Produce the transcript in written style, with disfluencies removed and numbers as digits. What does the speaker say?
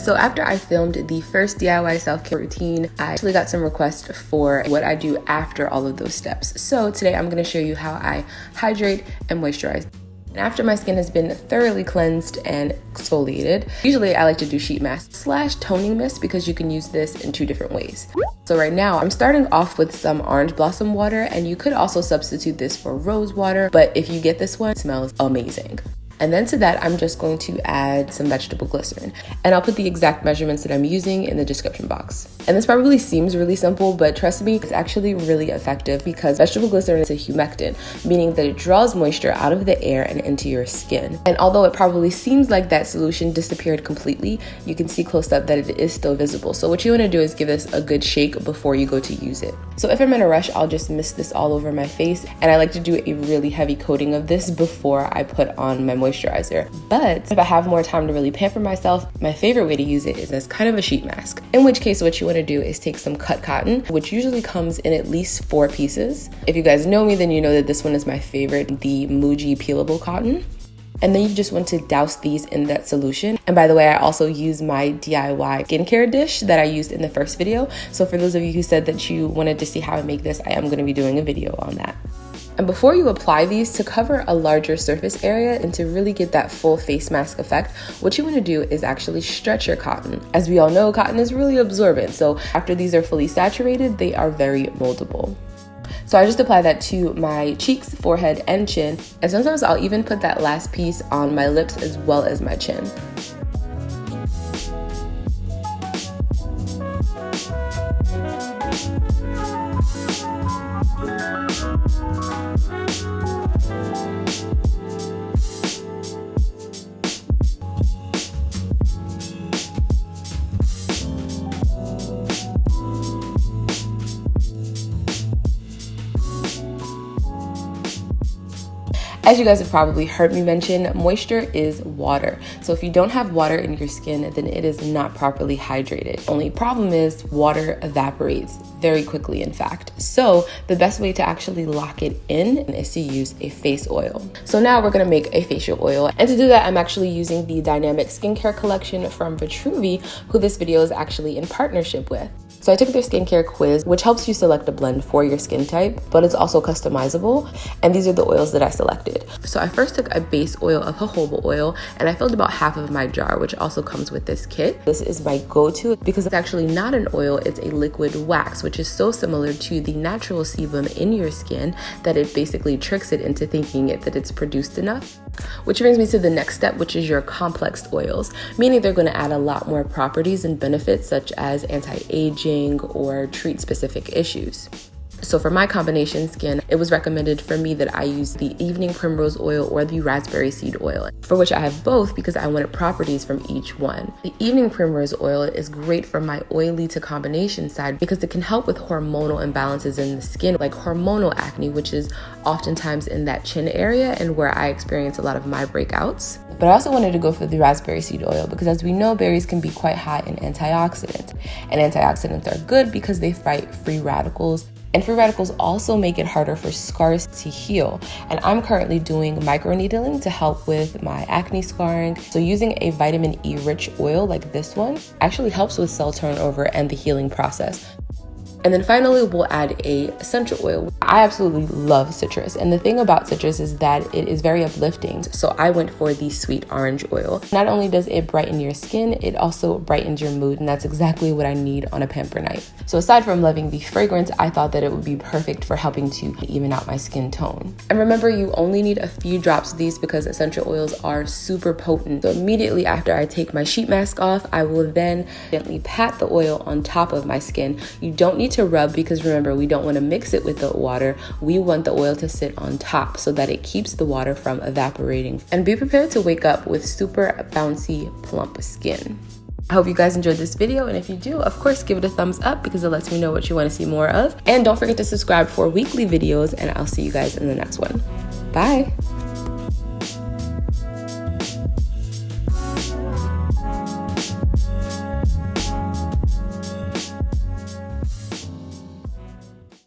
So after I filmed the first DIY self-care routine, I actually got some requests for what I do after all of those steps. So today I'm going to show you how I hydrate and moisturize. And after my skin has been thoroughly cleansed and exfoliated, usually I like to do sheet mask / toning mist because you can use this in 2 different ways. So right now I'm starting off with some orange blossom water, and you could also substitute this for rose water, but if you get this one, it smells amazing. And then to that, I'm just going to add some vegetable glycerin. And I'll put the exact measurements that I'm using in the description box. And this probably seems really simple, but trust me, it's actually really effective because vegetable glycerin is a humectant, meaning that it draws moisture out of the air and into your skin. And although it probably seems like that solution disappeared completely, you can see close up that it is still visible. So what you want to do is give this a good shake before you go to use it. So if I'm in a rush, I'll just mist this all over my face. And I like to do a really heavy coating of this before I put on my moisturizer. But if I have more time to really pamper myself, my favorite way to use it is as kind of a sheet mask. In which case, what you want to do is take some cut cotton, which usually comes in at least 4 pieces. If you guys know me, then you know that this one is my favorite, the MUJI peelable cotton. And then you just want to douse these in that solution. And by the way, I also use my DIY skincare dish that I used in the first video. So for those of you who said that you wanted to see how I make this, I am going to be doing a video on that. And before you apply these, to cover a larger surface area and to really get that full face mask effect, what you want to do is actually stretch your cotton. As we all know, cotton is really absorbent. So after these are fully saturated, they are very moldable. So I just apply that to my cheeks, forehead, and chin. And sometimes I'll even put that last piece on my lips as well as my chin. As you guys have probably heard me mention, moisture is water. So if you don't have water in your skin, then it is not properly hydrated. Only problem is water evaporates very quickly, in fact. So the best way to actually lock it in is to use a face oil. So now we're gonna make a facial oil. And to do that, I'm actually using the Dynamic Skincare collection from Vitruvi, who this video is actually in partnership with. So I took their skincare quiz, which helps you select a blend for your skin type, but it's also customizable. And these are the oils that I selected. So I first took a base oil of jojoba oil, and I filled about half of my jar, which also comes with this kit. This is my go-to because it's actually not an oil, it's a liquid wax, which is so similar to the natural sebum in your skin that it basically tricks it into thinking that it's produced enough. Which brings me to the next step, which is your complex oils, meaning they're going to add a lot more properties and benefits such as anti-aging or treat specific issues. So for my combination skin, it was recommended for me that I use the Evening Primrose Oil or the Raspberry Seed Oil, for which I have both because I wanted properties from each one. The Evening Primrose Oil is great for my oily to combination side because it can help with hormonal imbalances in the skin, like hormonal acne, which is oftentimes in that chin area and where I experience a lot of my breakouts. But I also wanted to go for the Raspberry Seed Oil because, as we know, berries can be quite high in antioxidants. And antioxidants are good because they fight free radicals. And free radicals also make it harder for scars to heal. And I'm currently doing microneedling to help with my acne scarring. So using a vitamin E rich oil like this one actually helps with cell turnover and the healing process. And then finally, we'll add a essential oil. I absolutely love citrus. And the thing about citrus is that it is very uplifting. So I went for the sweet orange oil. Not only does it brighten your skin, it also brightens your mood. And that's exactly what I need on a pamper night. So aside from loving the fragrance, I thought that it would be perfect for helping to even out my skin tone. And remember, you only need a few drops of these because essential oils are super potent. So immediately after I take my sheet mask off, I will then gently pat the oil on top of my skin. You don't need to rub because remember, we don't want to mix it with the water. We want the oil to sit on top so that it keeps the water from evaporating. And be prepared to wake up with super bouncy, plump skin. I hope you guys enjoyed this video, and if you do, of course, give it a thumbs up because it lets me know what you want to see more of. And don't forget to subscribe for weekly videos, and I'll see you guys in the next one. Bye!